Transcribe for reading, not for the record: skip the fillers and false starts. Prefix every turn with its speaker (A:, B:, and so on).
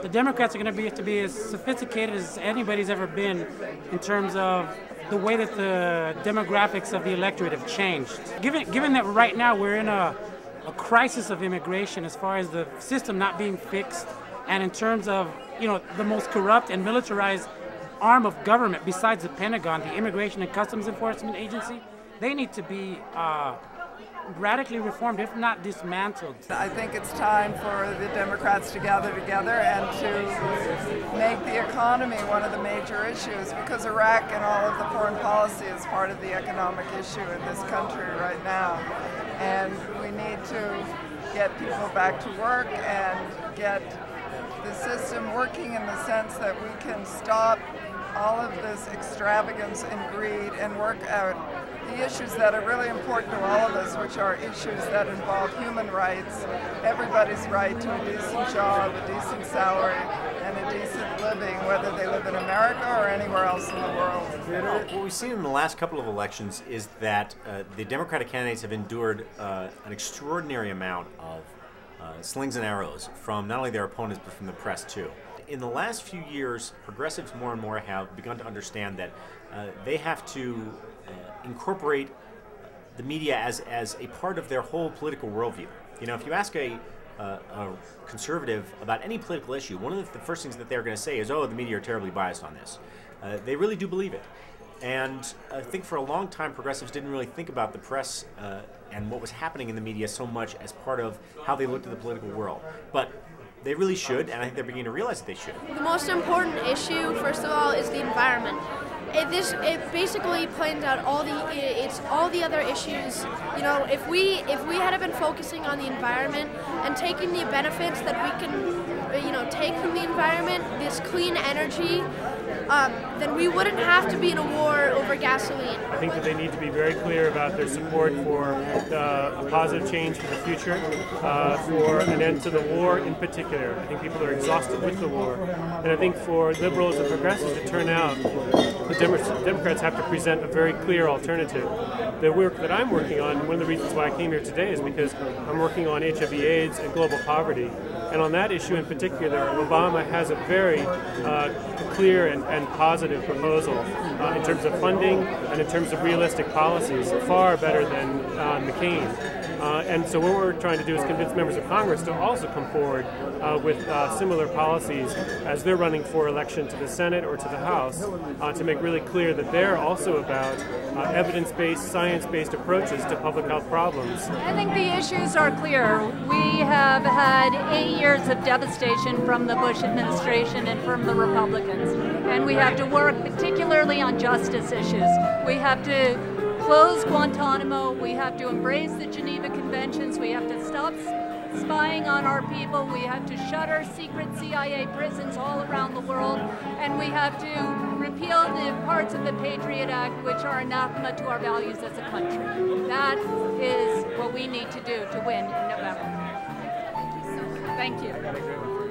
A: the Democrats are going to have to be as sophisticated as anybody's ever been in terms of the way that the demographics of the electorate have changed. Given that right now we're in a crisis of immigration as far as the system not being fixed, and in terms of, you know, the most corrupt and militarized arm of government besides the Pentagon, the Immigration and Customs Enforcement Agency, they need to be radically reformed, if not dismantled.
B: I think it's time for the Democrats to gather together and to make the economy one of the major issues, because Iraq and all of the foreign policy is part of the economic issue in this country right now. And we need to get people back to work and get the system working in the sense that we can stop all of this extravagance and greed and work out the issues that are really important to all of us, which are issues that involve human rights, everybody's right to a decent job, a decent salary, and a decent living, whether they live in America or anywhere else in the world.
C: What we've seen in the last couple of elections is that the Democratic candidates have endured an extraordinary amount of slings and arrows from not only their opponents but from the press too. In the last few years, progressives more and more have begun to understand that they have to incorporate the media as a part of their whole political worldview. You know, if you ask a conservative about any political issue, one of the first things that they're going to say is, oh, the media are terribly biased on this. They really do believe it. And I think for a long time, progressives didn't really think about the press and what was happening in the media so much as part of how they looked at the political world. But they really should, and I think they're beginning to realize that they should.
D: The most important issue, first of all, is the environment. It basically plans out all the other issues. You know, if we had been focusing on the environment and taking the benefits that we can, you know, take from the environment, this clean energy, then we wouldn't have to be in a war over gasoline.
E: I think that they need to be very clear about their support for a positive change for the future, for an end to the war in particular. I think people are exhausted with the war. And I think for liberals and progressives to turn out, the Democrats have to present a very clear alternative. The work that I'm working on, one of the reasons why I came here today is because I'm working on HIV/AIDS and global poverty. And on that issue in particular, Obama has a very clear and positive proposal in terms of funding and in terms of realistic policies, far better than McCain. And so what we're trying to do is convince members of Congress to also come forward with similar policies as they're running for election to the Senate or to the House, to make really clear that they're also about evidence-based, science-based approaches to public health problems.
F: I think the issues are clear. We have had 8 years of devastation from the Bush administration and from the Republicans, and we have to work particularly on justice issues. We have to close Guantanamo, we have to embrace the Geneva Conventions, we have to stop spying on our people, we have to shutter secret CIA prisons all around the world, and we have to repeal the parts of the Patriot Act which are anathema to our values as a country. That is what we need to do to win in November. Thank you.